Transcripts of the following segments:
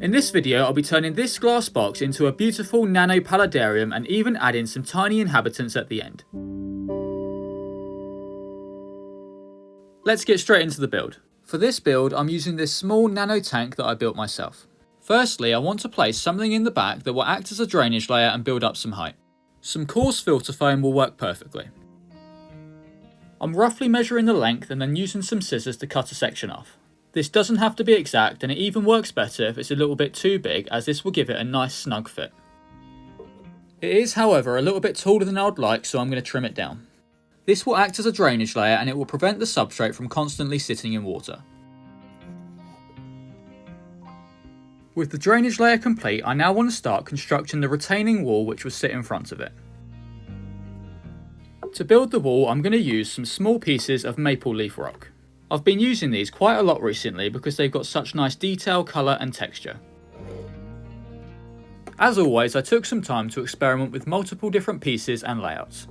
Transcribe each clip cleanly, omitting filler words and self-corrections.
In this video, I'll be turning this glass box into a beautiful nano paludarium and even adding some tiny inhabitants at the end. Let's get straight into the build. For this build, I'm using this small nano tank that I built myself. Firstly, I want to place something in the back that will act as a drainage layer and build up some height. Some coarse filter foam will work perfectly. I'm roughly measuring the length and then using some scissors to cut a section off. This doesn't have to be exact, and it even works better if it's a little bit too big, as this will give it a nice snug fit. It is, however, a little bit taller than I would like, so I'm going to trim it down. This will act as a drainage layer and it will prevent the substrate from constantly sitting in water. With the drainage layer complete, I now want to start constructing the retaining wall which will sit in front of it. To build the wall, I'm going to use some small pieces of maple leaf rock. I've been using these quite a lot recently because they've got such nice detail, colour and texture. As always, I took some time to experiment with multiple different pieces and layouts.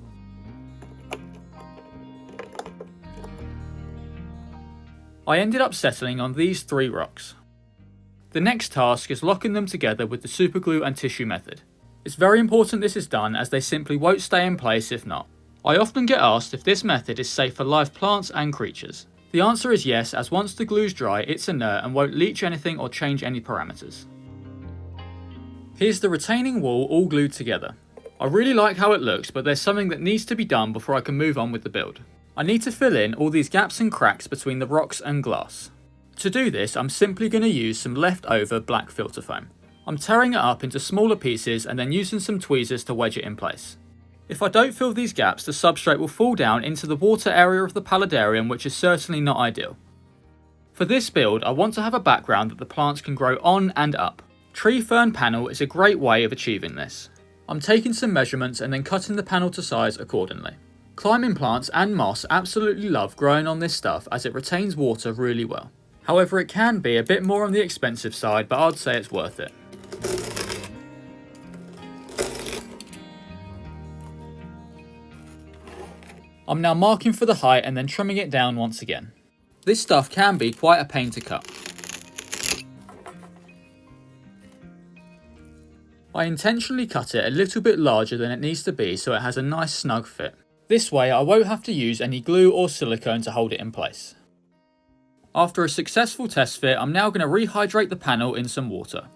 I ended up settling on these 3 rocks. The next task is locking them together with the superglue and tissue method. It's very important this is done, as they simply won't stay in place if not. I often get asked if this method is safe for live plants and creatures. The answer is yes, as once the glue's dry, it's inert and won't leach anything or change any parameters. Here's the retaining wall all glued together. I really like how it looks, but there's something that needs to be done before I can move on with the build. I need to fill in all these gaps and cracks between the rocks and glass. To do this, I'm simply going to use some leftover black filter foam. I'm tearing it up into smaller pieces and then using some tweezers to wedge it in place. If I don't fill these gaps, the substrate will fall down into the water area of the paludarium, which is certainly not ideal. For this build, I want to have a background that the plants can grow on and up. Tree fern panel is a great way of achieving this. I'm taking some measurements and then cutting the panel to size accordingly. Climbing plants and moss absolutely love growing on this stuff as it retains water really well. However, it can be a bit more on the expensive side, but I'd say it's worth it. I'm now marking for the height and then trimming it down once again. This stuff can be quite a pain to cut. I intentionally cut it a little bit larger than it needs to be so it has a nice snug fit. This way I won't have to use any glue or silicone to hold it in place. After a successful test fit, I'm now going to rehydrate the panel in some water.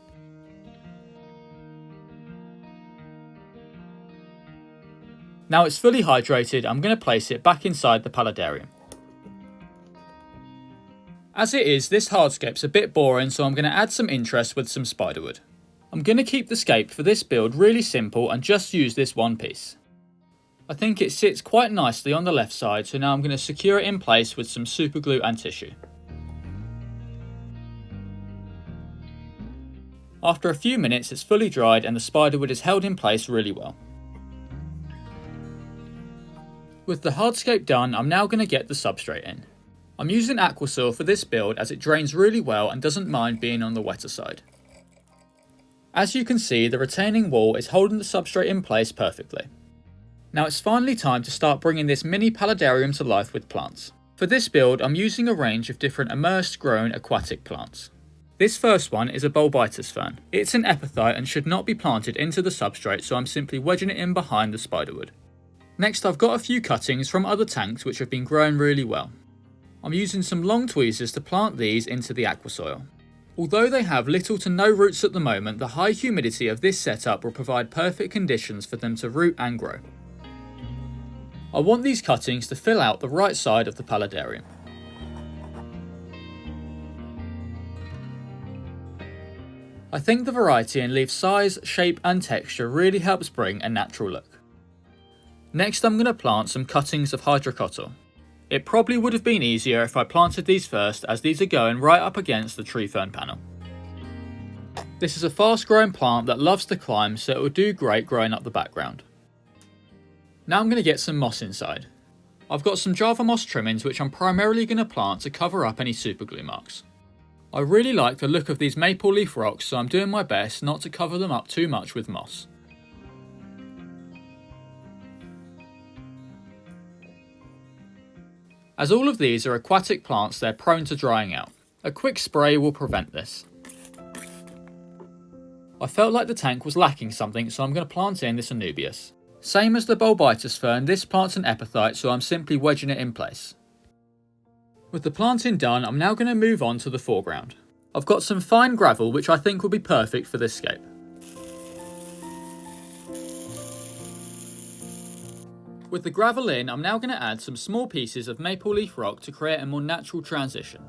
Now it's fully hydrated, I'm going to place it back inside the paludarium. As it is, this hardscape's a bit boring, so I'm going to add some interest with some spiderwood. I'm going to keep the scape for this build really simple and just use this one piece. I think it sits quite nicely on the left side, so now I'm going to secure it in place with some superglue and tissue. After a few minutes it's fully dried and the spiderwood is held in place really well. With the hardscape done, I'm now going to get the substrate in. I'm using aquasoil for this build as it drains really well and doesn't mind being on the wetter side. As you can see, the retaining wall is holding the substrate in place perfectly. Now it's finally time to start bringing this mini paludarium to life with plants. For this build, I'm using a range of different immersed grown aquatic plants. This first one is a bulbitis fern. It's an epiphyte and should not be planted into the substrate, so I'm simply wedging it in behind the spiderwood. Next, I've got a few cuttings from other tanks which have been growing really well. I'm using some long tweezers to plant these into the aquasoil. Although they have little to no roots at the moment, the high humidity of this setup will provide perfect conditions for them to root and grow. I want these cuttings to fill out the right side of the paludarium. I think the variety in leaf size, shape and texture really helps bring a natural look. Next, I'm going to plant some cuttings of hydrocotyle. It probably would have been easier if I planted these first, as these are going right up against the tree fern panel. This is a fast growing plant that loves to climb, so it will do great growing up the background. Now I'm going to get some moss inside. I've got some Java moss trimmings which I'm primarily going to plant to cover up any superglue marks. I really like the look of these maple leaf rocks, so I'm doing my best not to cover them up too much with moss. As all of these are aquatic plants, they're prone to drying out. A quick spray will prevent this. I felt like the tank was lacking something, so I'm going to plant in this Anubias. Same as the Bulbitis fern, this plant's an epiphyte, so I'm simply wedging it in place. With the planting done, I'm now going to move on to the foreground. I've got some fine gravel which I think will be perfect for this scape. With the gravel in, I'm now going to add some small pieces of maple leaf rock to create a more natural transition.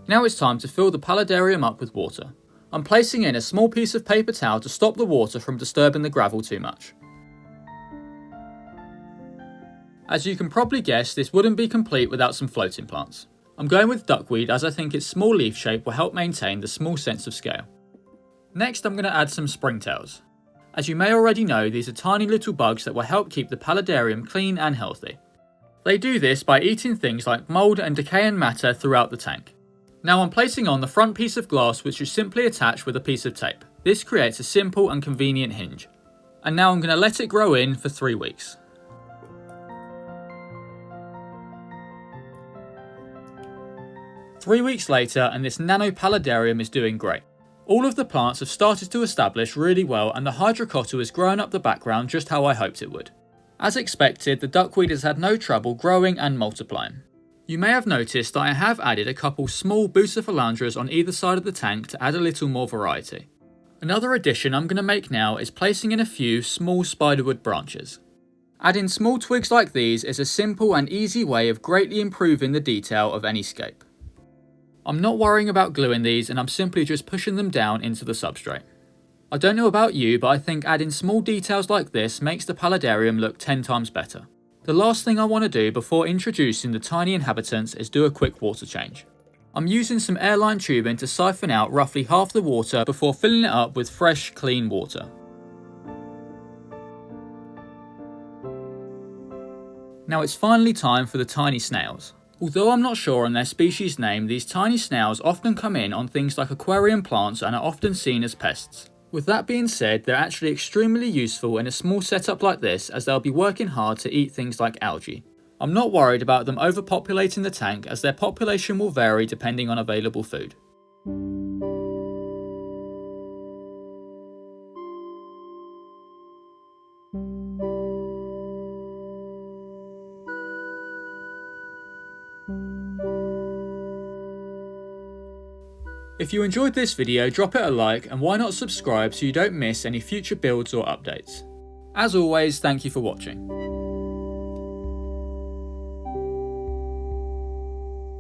Now it's time to fill the Paludarium up with water. I'm placing in a small piece of paper towel to stop the water from disturbing the gravel too much. As you can probably guess, this wouldn't be complete without some floating plants. I'm going with duckweed as I think its small leaf shape will help maintain the small sense of scale. Next I'm going to add some springtails. As you may already know, these are tiny little bugs that will help keep the Paludarium clean and healthy. They do this by eating things like mould and decaying matter throughout the tank. Now I'm placing on the front piece of glass which is simply attached with a piece of tape. This creates a simple and convenient hinge. And now I'm going to let it grow in for 3 weeks. Three weeks later and this nano Paludarium is doing great. All of the plants have started to establish really well and the hydrocotta is growing up the background just how I hoped it would. As expected, the duckweed has had no trouble growing and multiplying. You may have noticed that I have added a couple small Bucephalandras on either side of the tank to add a little more variety. Another addition I'm going to make now is placing in a few small spiderwood branches. Adding small twigs like these is a simple and easy way of greatly improving the detail of any scape. I'm not worrying about gluing these and I'm simply just pushing them down into the substrate. I don't know about you, but I think adding small details like this makes the Paludarium look 10 times better. The last thing I want to do before introducing the tiny inhabitants is do a quick water change. I'm using some airline tubing to siphon out roughly half the water before filling it up with fresh, clean water. Now it's finally time for the tiny snails. Although I'm not sure on their species name, these tiny snails often come in on things like aquarium plants and are often seen as pests. With that being said, they're actually extremely useful in a small setup like this as they'll be working hard to eat things like algae. I'm not worried about them overpopulating the tank as their population will vary depending on available food. If you enjoyed this video, drop it a like and why not subscribe so you don't miss any future builds or updates. As always, thank you for watching.